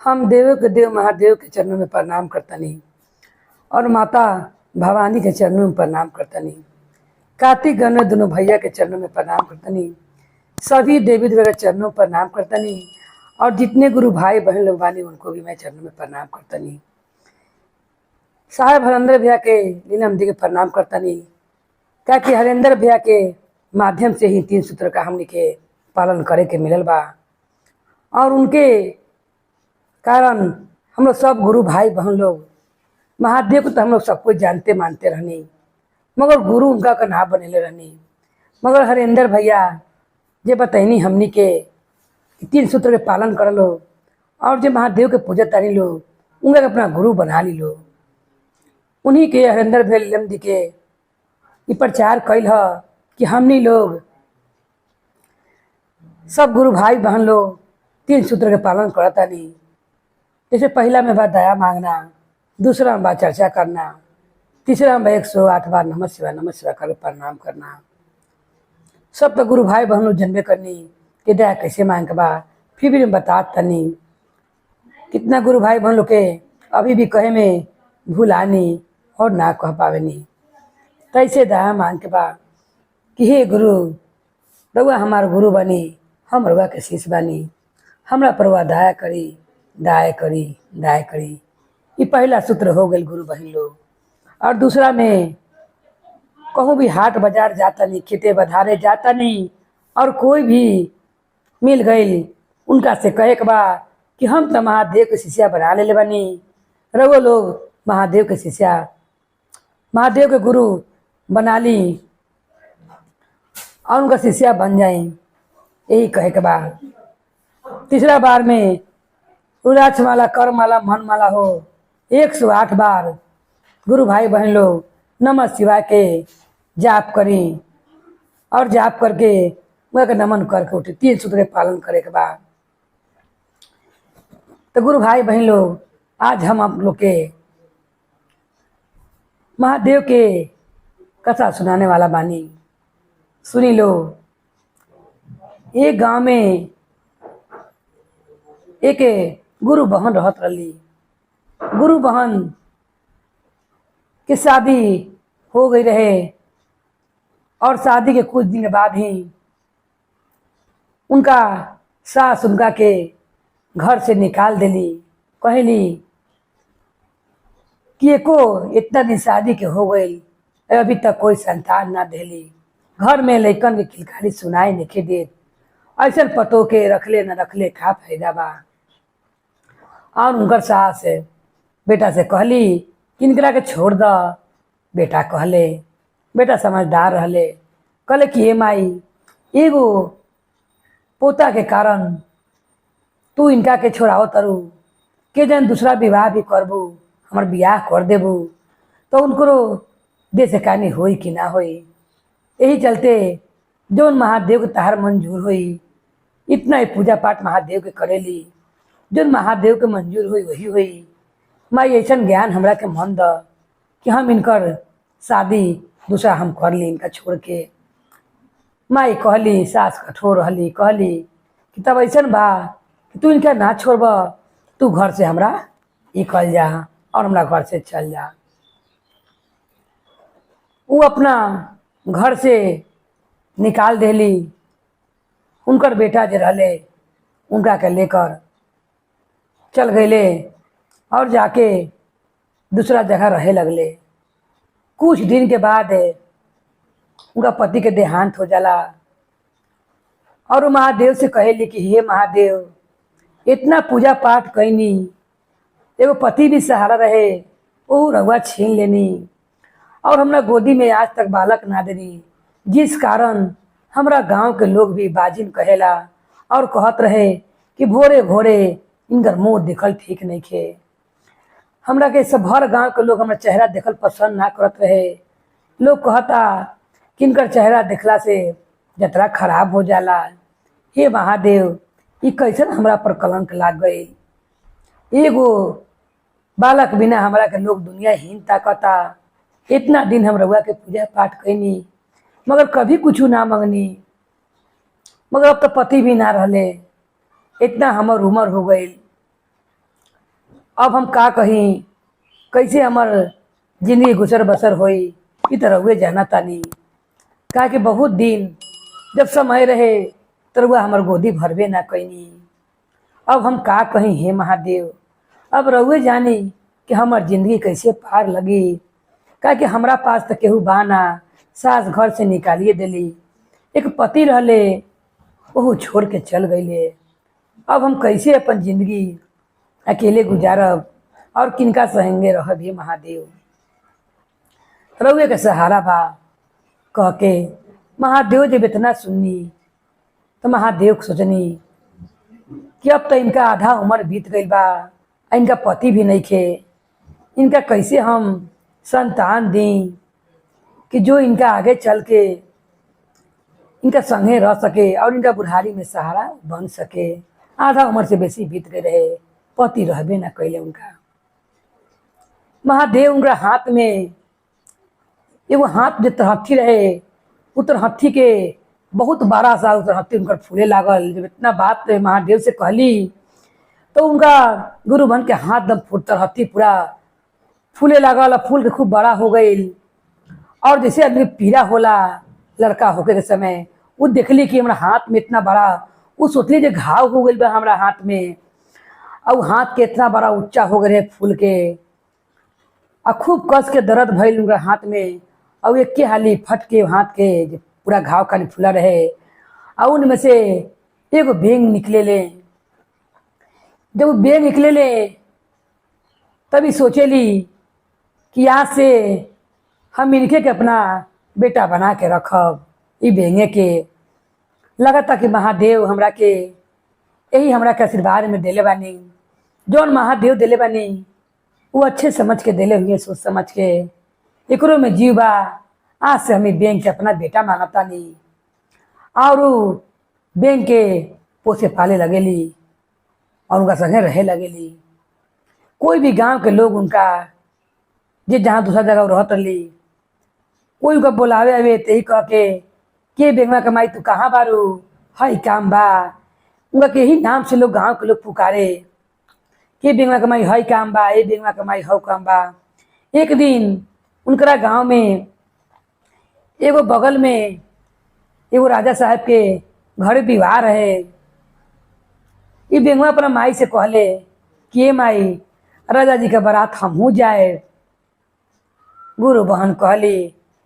हम देवों के देव महादेव के चरणों में प्रणाम करतनी और माता भवानी के चरणों में प्रणाम करतनी। कार्तिक गणेश दोनों भैया के चरणों में प्रणाम करतनी। सभी देवी देवता के चरणों में प्रणाम करतनी और जितने गुरु भाई बहन लोग बानी उनको भी मैं चरणों में प्रणाम करतनी। साहेब हरेंद्र भैया के लीलम दी के प्रणाम करतनी, क्या कि हरेंद्र भैया के माध्यम से ही 3 सूत्र का हमने के पालन करे के मिलल बा और उनके कारण हम लोग सब गुरु भाई बहन लोग महादेव को तो हम लोग सब कुछ जानते मानते रहनी, मगर गुरु उनका का ना बनेले रहनी। मगर हरेंद्र भैया जे बतैनी हमनी के 3 सूत्र के पालन कर लो और जो महादेव के पूजा तारी लो उनका अपना गुरु बना ली लो। उन्हीं के हरेंद्र भैया लीलम दी के ये प्रचार कैल ह कि हमनी लोग सब गुरु भाई बहन लोग 3 सूत्र के पालन करता नहीं। जैसे पहला में बात दया मांगना, दूसरा में बात चर्चा करना, तीसरा में 108 बार नमः शिवाय कर प्रणाम करना। सब तो गुरु भाई बहन लोग जनबे करनी कि दया कैसे मांग के बा, फिर भी बता तनी कितना गुरु भाई बहन लोग के अभी भी कहे में भूलानी और ना कह पावेनी। कैसे दया मांग के बा कि हे गुरु रउआ हमार गुरु बनी, हम रउआ के शिष्य बनी, हमरा पर रउआ दया करी दया करी दया करी। ये पहला सूत्र हो गई गुरु बहन लोग। और दूसरा में कहूँ भी हाट बाजार जाता नहीं, खेते बधारे जाता नहीं और कोई भी मिल गई उनका से कहे के बा कि हम तो महादेव के शिष्या बना ले बनी, रउआ लोग महादेव के शिष्या महादेव के गुरु बना ली और उनका शिष्या बन जाए, यही कहे के बाद। तीसरा बार में रुद्राक्ष माला, कर माला, मन माला हो 108 बार गुरु भाई बहन लोग नमः शिवाय के जाप करी और जाप करके वह नमन करके उठे। 3 सूत्र के पालन करे के बाद तो गुरु भाई बहन लोग आज हम आप लोग के महादेव के कथा सुनाने वाला बानी, सुनी लो। एक गांव में एक गुरु बहन रहत रही। गुरु बहन की शादी हो गई रहे और शादी के कुछ दिन बाद ही उनका सास उनका के घर से निकाल देली। कहली कि एको इतना दिन शादी के हो गई अभी तक कोई संतान ना देली, घर में लइकन के किलकारी सुनाई नहीं देत, ऐसा पतो के रखले न रखले का फायदा बा। और उनकर सास बेटा से कहली कि इनकरा के छोड़ द। बेटा कहले, बेटा समझदार रहले, कहले कि हे माई एगो पोता के कारण तू इनका के छोड़ाओ तरु के जन दूसरा विवाह भी करबू, हमार बियाह कर देबू तो उनको दे से कानी होई कि ना होई। यही चलते जौन महादेव के तहार मंजूर होई इतना ही पूजा पाठ महादेव के करेली, जौन महादेव के मंजूर हुई वही हुई। माई ऐसा ज्ञान हमरा के मन द कि हम इनकर शादी दूसरा हम कर ली इनका छोड़ के। माई कहली, सास कठोर रहली, कहली कि तब ऐसा बा कि तू इनका ना छोड़ब, तू घर से हमरा निकल जा और हमरा घर से चल जा। वो अपना घर से निकाल देली। उनकर बेटा जो रहले उनका के लेकर चल गए और जाके दूसरा जगह रहे लगले। कुछ दिन के बाद उनका पति के देहांत हो जाला और वो महादेव से कहेली कि हे महादेव इतना पूजा पाठ कैनी, एगो पति भी सहारा रहे वो रउआ छीन लेनी और हमरा गोदी में आज तक बालक ना देनी, जिस कारण हमरा गांव के लोग भी बाजिन कहेला और कहत रहे कि भोरे भोरे इनकर मुँह देखल ठीक नहीं खे। हमरा के सब हर गांव के लोग हमरा चेहरा देखल पसंद ना करत रहे। लोग कहता कि इनकर चेहरा देखला से जतरा खराब हो जाला। हे महादेव ये कैसन हमरा पर कलंक लाग गई। एगो बालक बिना हमरा के लोग दुनियाहीन ताकता। इतना दिन हम रउआ के पूजा पाठ कैनी मगर कभी कुछ ना मंगनी, मगर अब तो पति भी ना रहले, इतना हमर उम्र हो गई अब हम का कहीं, कैसे हमर जिंदगी गुजर बसर होई, ई तरह हुए जाना तानी। का कि बहुत दिन जब समय रहे तरुआ हमर गोदी भरबे ना कैनी। अब हम का कहीं हे महादेव, अब रहुए जानी कि हमर जिंदगी कैसे पार लगी। का कि हमरा पास तो केहू बाना, सास घर से निकालिए दिली, एक पति रहले वहू छोड़ के चल गईले। अब हम कैसे अपन जिंदगी अकेले गुजारब और किनका सहेंगे रहब हे महादेव। रउए के सहारा बा कह के महादेव जब इतना सुननी तो महादेव को सोचनी कि अब तो इनका आधा उम्र बीत गई बा, इनका पति भी नहीं खे, इनका कैसे हम संतान दें कि जो इनका आगे चल के इनका संगे रह सके और इनका बुढ़ारी में सहारा बन सके। आधा उम्र से बेसी बीत गए रहे, पति रहबे ना कैले उनका। महादेव उनका हाथ में एगो हाथ जो तरहथी रहे, उ तरहथी के बहुत बड़ा सा तरहथी उनकर फूले लागल। जब इतना बात महादेव से कहली तो उनका गुरु बन के हाथ दम तरहथी पूरा फूले लागल, फूल के खूब बड़ा हो गई। और जैसे आदमी पीड़ा होला लड़का होके के समय, वो देखली कि हमारा हाथ में इतना बड़ा, वो सोचली जो घाव हो गई बा हमारा हाथ में, और हाथ के इतना बड़ा ऊंचा हो गए फूल के, और खूब कस के दर्द भइल उनका हाथ में। और एक के हाली फट के हाथ के पूरा घाव का फूला रहे, और उनमें से एगो बेंग निकले ले। जब वो बेंग निकले ले तभी सोचेली कि आज से हम इनके के अपना बेटा बना के रखब। ई बेंगे के लगता कि महादेव हमरा के यही हमरा के आशीर्वाद में देले बानी। जौन महादेव देले बानी वो अच्छे समझ के देले हुए, सोच समझ के एकरो में जीव बा। आज से हमें बेंग के अपना बेटा मानता नहीं, और बेंग के पोसे पाले लगेली और उनका संगे रहे लगेली। कोई भी गांव के लोग उनका जे जहाँ दूसरा जगह रहत रही, कोई उनका बोलावे आवे तो ही कह के बेंगवा कमाई तू कहाँ बारू, हई काम बा। उनका के ही नाम से लोग गांव के लोग पुकारे के बेंगवा कमाई हई काम बा, ए बेंगवा कमाई हौ काम बा। एक दिन उनकरा गांव में एगो बगल में एगो राजा साहब के घर विवाह रहे। ये बेंगवा अपना माई से कहले कि ये माई, राजा जी का बारात हमहू जाए। गुरु बहन कहली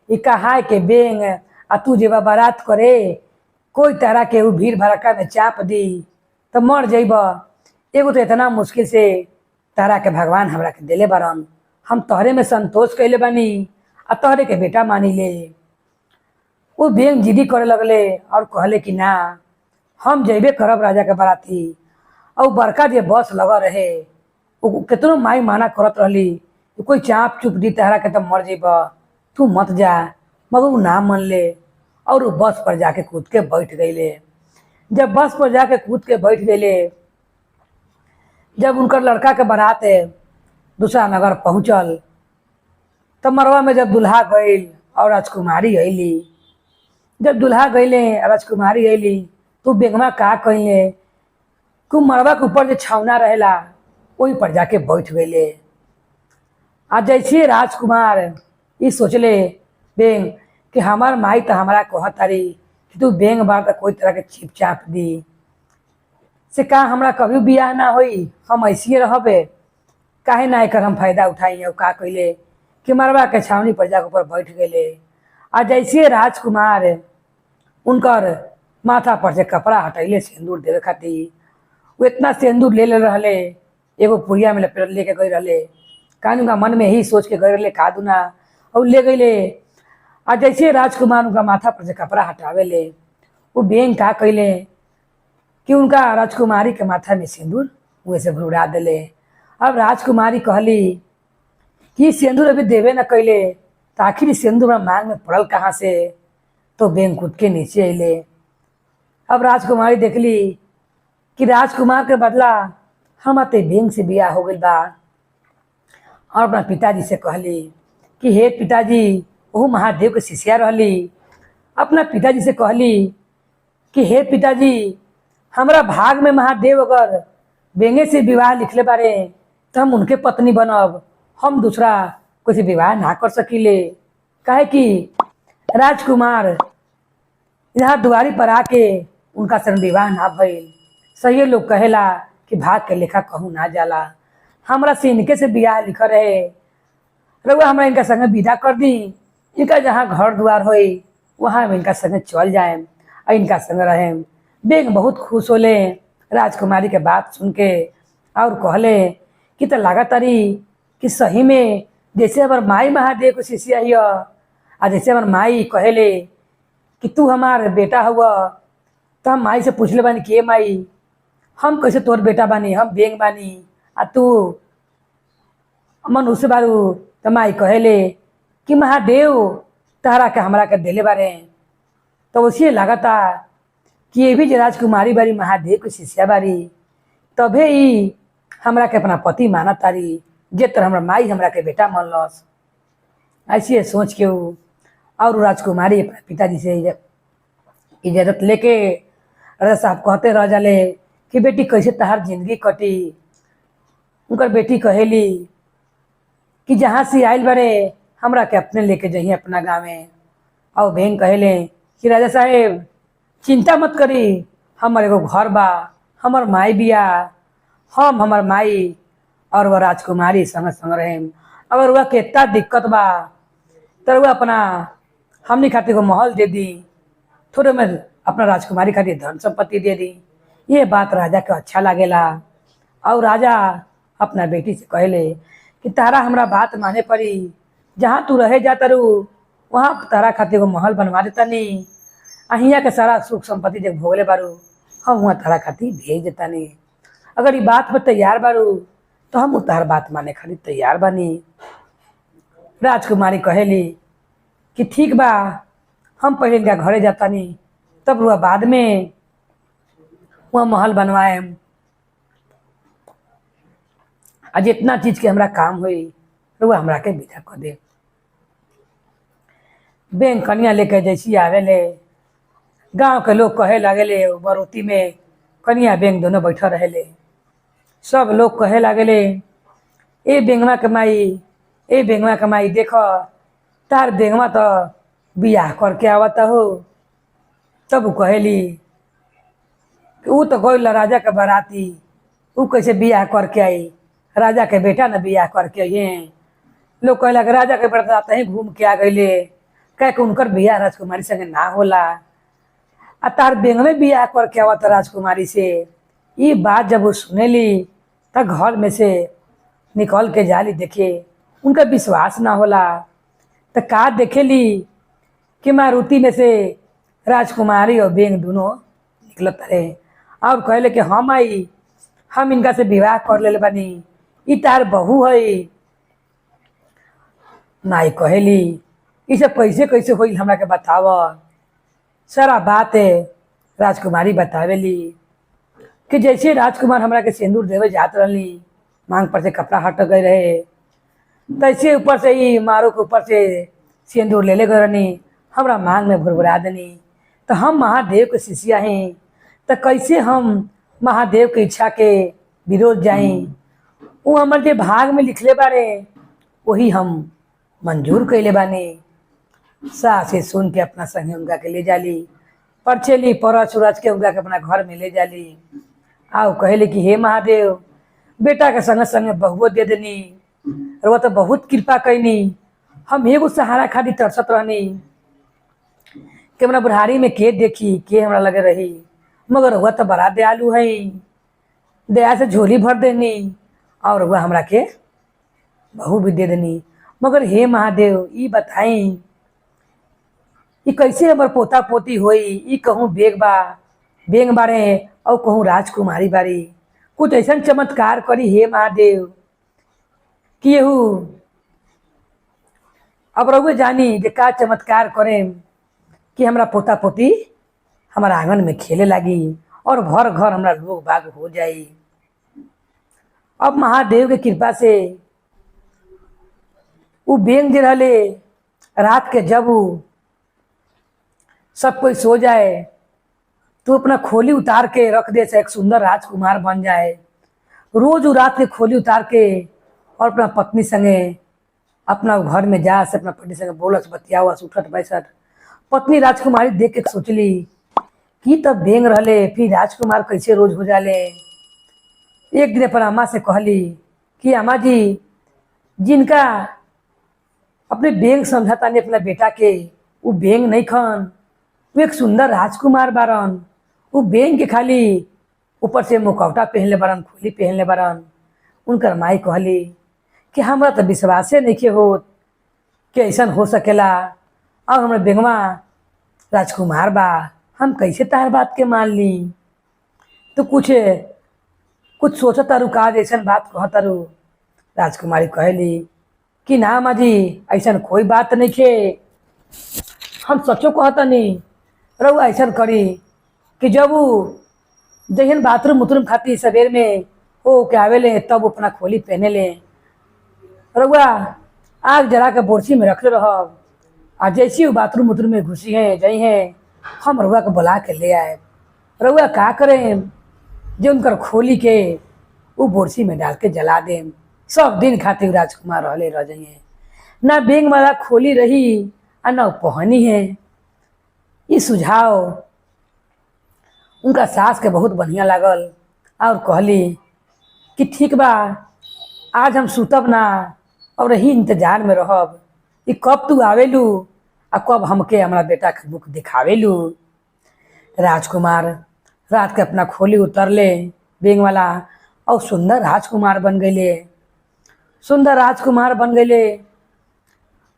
ये कहा के बेंग आ तू जेबा बारात करे, कोई तरह के वो भीड़ भड़का में चाप दी तो मर जइब। एगो तो इतना मुश्किल से तारा के भगवान हमरा के देले बारन, हम तोहरे में संतोष कैले बानी आ तोहरे के बेटा मानी ले। वो बेंग जिदी करे लगले और कहले कि ना, हम जइबे करब राजा के बाराती। और बड़का जे बस लगा रहे, वो कितनो माई माना करत रहली कोई चाप चुप दी तहरा के तब मर जइब, तू मत जा। मगर वो ना मन ले और वो बस पर जाके कूद के बैठ गईले। जब बस पर जाके कूद के बैठ गईले, जब उनकर लड़का के बारात दूसरा नगर पहुँचल तब मरवा में जब दुल्हा गईल और राजकुमारी अली। जब दुल्हा गईले राजकुमारी अली तो बेंगवा का कहिले कि मरवा के ऊपर जो छावना रहेला वही पर जाके बैठ गईले। आज जैसे राजकुमार ये सोचले बेंग कि हमार माई तो हमारा कहत तारी कि तू बेंग बार तो कोई तरह के छिप चाप दी से का हमरा कभी बियाह ना होई, हम ऐसे रहबे, काहे ना एकर हम फायदा उठाई। और का कइले कि मरवा के छावनी पर जाके ऊपर बैठ गईले। आज जैसे राजकुमार उनकर माथा पर से कपड़ा हटैले सिंदूर देवे खातिर, वो इतना सिंदूर ले रहले, एगो पुड़िया में लपेट लेके गई रहले। कान उनका मन में यही सोच के गए रहले का दूना, और ले गईले। आज जैसे राजकुमार उनका माथा पर से कपड़ा हटावे ले, वो बेंग का कइले कि उनका राजकुमारी के माथा में सिंदूर मुँह से घुरा दिले। अब राजकुमारी कहली कि सिंदूर अभी देवे न कैले तो आखिर सिंदूर मांग में पड़ल कहाँ से। तो बेंग कूद के नीचे अले। अब राजकुमारी देखली कि राजकुमार के बदला हम ते बेंग से बियाह हो गई बा, और अपना पिताजी से कहली कि हे पिताजी, वो महादेव के शिष्या रहली। अपना पिताजी से कहली कि हे पिताजी, हमरा भाग में महादेव अगर बेंगे से विवाह लिखले बारे तो हम उनके पत्नी बनब, हम दूसरा कोई से विवाह ना कर सकीले। काहे कि राजकुमार यहाँ दुआरी पर आके उनका संग विवाह ना भइल। सही लोग कहेला कि भाग के लेखा कहूँ ना जाला। हमरा से इनके से बियाह लिखल रहे, रउआ हमरा इनका संगे विदा कर दी। इनका जहाँ घर द्वार होई वहाँ हम इनका संगे चल जाए और इनका संग रहें। बेग बहुत खुश होले राजकुमारी के बात सुन के, और कहले कि तो लागत तारी कि सही में जैसे हमार माई महादेव को शिष्या हिय, आ जैसे हमार माई कहेले कि तू हमार बेटा हुआ। तो हम माई से पूछले बानी कि माई हम कैसे तोर बेटा बानी, हम बेंग बानी आ तू मनुष्य बारू। तो माई कहेले कि महादेव तहरा के हमरा के देले बारे। तो उसी लागता कि ये भी जो राजकुमारी बारी महादेव के शिष्या बारी, तभे ही हमरा के अपना पति माना तारी, जे तरह हमरा माई हमरा के बेटा मानलस। ऐसे सोच के वो और राजकुमारी अपने पिताजी से इजाजत लेके राजा साहब कहते रह जाले कि बेटी कैसे तहार जिंदगी कटी। उनकर बेटी कहेली कि जहाँ से आयल बड़े हमरा के अपने लेके जाइए अपना गाँव में। और बहन कहेले कि राजा साहेब चिंता मत करी, हमर एगो घर बा, हमर माई बिया, हम हमर माई और वह राजकुमारी संग संग रहें। अगर वह के इतना दिक्कत बा तो वह अपना हमनी खातिर को महल दे दी, थोड़े में अपना राजकुमारी खातिर धन संपत्ति दे दी। ये बात राजा के अच्छा लागेला। और राजा अपना बेटी से कहले कि तारा हमरा बात माने पड़ी, जहाँ तू रहे जाता रू वहाँ तारा खातिर को महल बनवा देता नहीं, अहिया के सारा सुख संपत्ति जब भोगले बारू हम वहाँ तारा खातिर भेज देता नहीं। अगर ये बात पर तैयार बारू तो हम तार बात माने खातिर तैयार बानी। राजकुमारी कहेली कि ठीक बा, हम पहले इनका घरे जाता नहीं, तब वह बाद में वह महल बनवाए। आज इतना चीज के हमरा काम हुई वह हमरा के विदा कर दे। बैंक कनिया लेके जैसी आवेले गांव के लोग कहे लगेले, बरोती में कनिया बैंक दोनों बैठा रहेले। सब लोग कहे लगेले ए बेंगवा कमाई, ए बेंगवा कमाई, देखो तार बेंगवा तो बियाह करके आवता हो। तब वो कहेली कि वो तो गइल राजा के बाराती, वो कैसे बियाह करके आई, राजा के बेटा न बियाह करके आइए। लोग कहला कि राजा के बेटा तो ही घूम के आ गईले, कह के उनकर बियाह राजकुमारी संगे ना होला, आ तार बेंग में बियाह करके आवत राजकुमारी से। ये बात जब वो सुनेली तब घर में से निकल के जाली देखे, उनका विश्वास ना होला। तो का देखेली कि मारुति में से राजकुमारी और बेंग दोनों निकलत रहे और कहले कि हम आई, हम इनका से विवाह कर ले बानी, ई तार बहू है। माई कहेली ये सब कैसे कैसे होई हमरा के बताव। सारा बात राजकुमारी बतावेली कि जैसे राजकुमार हमरा के सिंदूर देवे जात रही, मांग पर से कपड़ा हट गए रहे, तैसे ऊपर से ही मारो के ऊपर से सिंदूर ले गए रहनी, हमरा मांग में भुरभुरा देनी। तो हम महादेव के शिष्या हैं, तो कैसे हम महादेव के इच्छा के विरोध जाई। वो हमारे जो भाग में लिखले बारे वही हम मंजूर कैले बानी। सासे सुन के अपना संगे उनका के ले जाली, परचेली परच उरच के उनका के अपना घर में ले जाली। आओ कहले कि हे महादेव, बेटा के संगे संगे बहुओ दे देनी, और वह तो बहुत कृपा कैनी। हम एगो सहारा खाली तरसत रहनी कि हमरा बुढ़ारी में के देखी के हमरा लगे रही, मगर वह तो बड़ा दयालु है, दया से झोली भर देनी और वह हमरा के बहू भी दे देनी। मगर हे महादेव ये बताई ये कैसे हमर पोता पोती होई, ये कहूँ बेंग बारे और कहूँ राजकुमारी बारी, कुछ ऐसा चमत्कार करी हे महादेव कि येहू अब रहुए जानी जे का चमत्कार करें कि हमरा पोता पोती हमारा आंगन में खेले लगी और भर घर हमरा लोग बाग हो जाई। अब महादेव के कृपा से वो बेंग जे रहले रात के जब सब कोई सो जाए तो अपना खोली उतार के रख दे से एक सुंदर राजकुमार बन जाए। रोज उ रात के खोली उतार के और अपना पत्नी संगे अपना घर में जा से अपना पत्नी संगे बोलस बतियावस उठत बैठत। पत्नी राजकुमारी देख के सोचली कि तब बेंग रहले फिर राजकुमार कैसे रोज हो जाले। एक दिन अपन अम्मा से कहली कि अम्मा जी, जिनका अपने बेंग समझाता ने अपना बेटा के, वो बेंग नहीं खन, वो एक सुंदर राजकुमार बारन। वो बेंग के खाली ऊपर से मुखौटा पहनले बारन, खोली पहनले बारन। उनकर माई कहली कि हमरा तो विश्वासे नहीं होत कि ऐसा हो सकेला, और हमारे बेंगवा राजकुमार बा, हम कैसे तार बात के मान ली। तो कुछ कुछ सोचा तारू का ऐसा बात कह तारू। राजकुमारी कहली कि ना माँ जी, ऐसा कोई बात नहीं खे, हम सचो कहता नहीं। रहुआ ऐसा करी कि जब वो जहन बाथरूम उथरूम खाती सवेर में हो के आवेले तब अपना खोली पहने ले। रहुआ आग जला के बोरसी में रखले रहब, आ जैसे वो बाथरूम उथरूम में घुसी हैं जई हैं, हम रहुआ को बुला के ले आए। रहुआ का करें जो उनकर खोली के वो बोरसी में डाल के जला दें। सब दिन खातिर राजकुमार रहले रह जाइए, ना बेंग वाला खोली रही और ना पहनी है। ये सुझाव उनका सास के बहुत बढ़िया लागल और कहली कि ठीक बा, आज हम सुतब ना और यही इंतजार में रहब कि कब तू आवेलू और कब हमके हमारा बेटा के मुख दिखावेलू। राजकुमार रात के अपना खोली उतरले बेंग वाला और सुंदर राजकुमार बन गए। सुंदर राजकुमार बन गए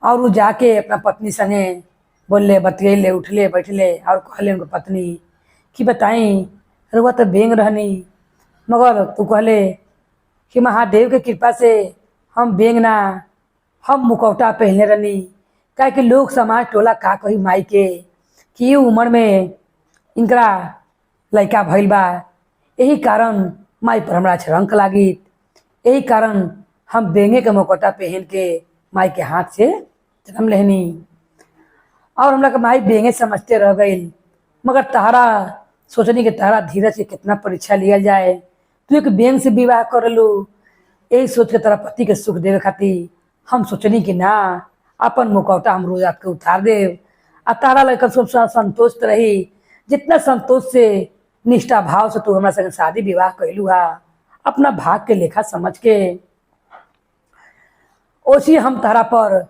और वो जाके अपना पत्नी संगे बोलले बतियले उठले बैठले और कहले उनकी पत्नी कि बताई रुआ तो बेंग रहनी, मगर तू कहले कि महादेव के कृपा से हम बेंग ना, हम मुखौटा पहने रहनी। काहे कि लोग समाज टोला का कही माई के कि ये उम्र में इनकरा लड़का भइल बा, यही कारण माई पर हमरा छरंक लागी। यही कारण हम बेंगे के मुखौटा पहन के माई के हाथ से जन्म लेहनी और हमरा के माई बेंगे समझते रह गई। मगर तारा सोचनी कि तारा धीरज से कितना परीक्षा लिया जाए, तू एक बेंग से विवाह कर लू। यही सोच के तारा पति के सुख देवे खातिर हम सोचनी कि ना, अपन मुखौटा हम रोज आपके उतार देव आ तारा लेकर सब संतोष रही। जितना संतोष से निष्ठा भाव से तू हमारा संग शादी विवाह कैलू हा, अपना भाग के लेखा समझ के, ओसी हम तारा पर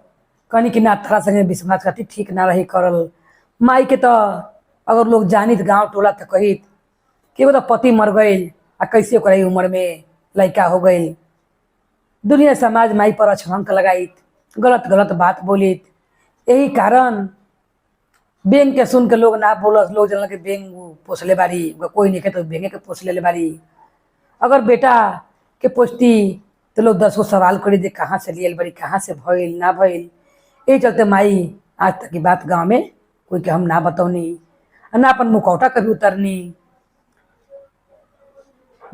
कहनी कि ना तारा संगे विश्वास खातिर ठीक ना रही करल। माई के तो अगर लोग जानित गांव टोला तो कहित कि वो तो पति मर गई आ कैसे ओकरा ई उम्र में लड़का हो गई। दुनिया समाज माई पर अछंक लगाइत, गलत गलत बात बोलित। यही कारण बेंग के सुन के लोग ना बोलस, लोग जनल के बेंग पोसले बारी, कोई नहीं के तो बेंगे के पोस ले बारी। अगर बेटा के पोसती तो लोग 10 गो सवाल करी दे कहाँ से लियल बारी, कहाँ से भइल ना भइल। यही चलते माई आज तक की बात गाँव में कोई के हम ना बतौनी, ना अपन मुखौटा कभी उतरनी।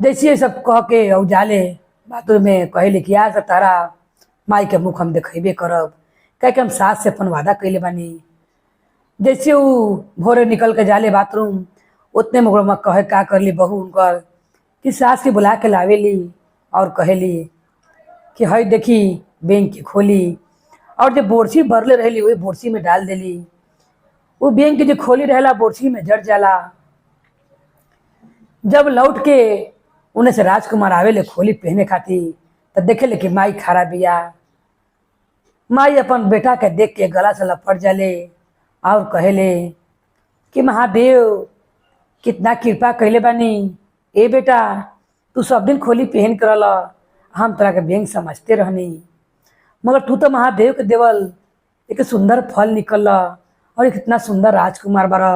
जैसे सब कह के और जाले बाथरूम में कहले कि आज तारा माई के मुख हम देखेबे करब, कह के हम सास से अपन वादा कैले बानी। जैसे वो भोरे निकल के जाले बाथरूम, उतने में कहे का करली बहू उनकर कि सास के बुला के लावेली और कहेली कि हई देखी बेंग की खोली, और जो बोरसी भरले रहली वही बोरसी में डाल देली। वो बेंग की जो खोली रहेला बोरसी में जड़ जाला। जब लौट के उन्हें से राजकुमार आवेले खोली पहने खातिर तो देखे कि माई खड़ा बिया। माई अपन बेटा के देख के गला से लपट जाले और कहेले कि महादेव कितना कृपा कैले बानी। ए बेटा, तू सब दिन खोली पहन कर हम तोरा के बेंग समझते रहनी, मगर तू तो महादेव के देवल एक सुंदर फल निकल और एक इतना सुंदर राजकुमार बारा।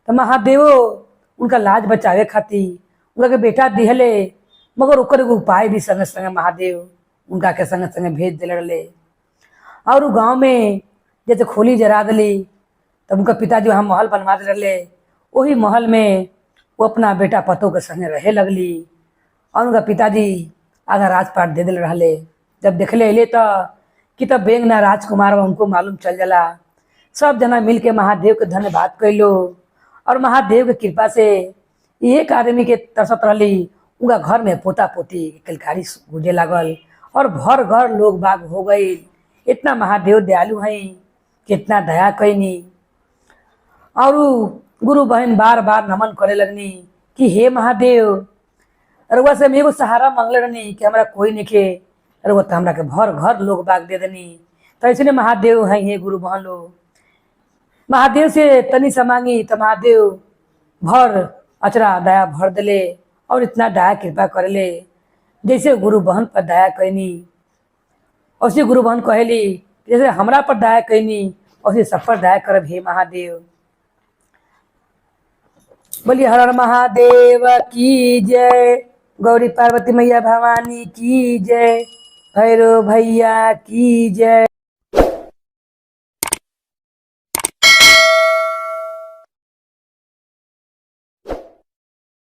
तो महादेव उनका लाज बचावे खातिर उनका के बेटा दिहले, मगर ओकर एगो उपाय भी संगे संगे महादेव उनका के संगे संगे भेज दिले रहे। और गाँव में जैसे खोली जरा दिली तब उनका पिताजी वहाँ महल बनवा दे रहे। वही महल में वो अपना बेटा पतों के संगे रहे लगली और उनका पिताजी आधा राजपाट दे दिल रहे। जब देखले अले तो कि तब बेंग ना राजकुमार उनको मालूम चल जाला। सब जना मिल के महादेव के धन्यवाद कैलो और महादेव के कृपा से एक आदमी के तरसत रही उनका घर में पोता पोती किलकारी गुजे लागल और भर घर लोग बाग हो गई। इतना महादेव दयालु हैं, कितना दया कैनी। और उ गुरु बहन बार बार नमन करे लगनी कि हे महादेव, रउआ से हम एगो सहारा मांगले रहनी कि हमरा कोई नइखे, रउआ तो हमरा के भर घर लोग बाग दे देनी। तो ऐसे महादेव हैं हे गुरु बहन लोग। महादेव से तनी सा मांगी तो महादेव भर अचरा दया भर दिले और इतना दया कृपा करले। जैसे गुरु बहन पर दया कैनी उसी गुरु बहन कहली जैसे हमरा पर दया कैनी उसी सब पर दया करब हे महादेव। बोलिए हर हर महादेव की जय, गौरी पार्वती मैया भवानी की जय, भैरव भैया की जय।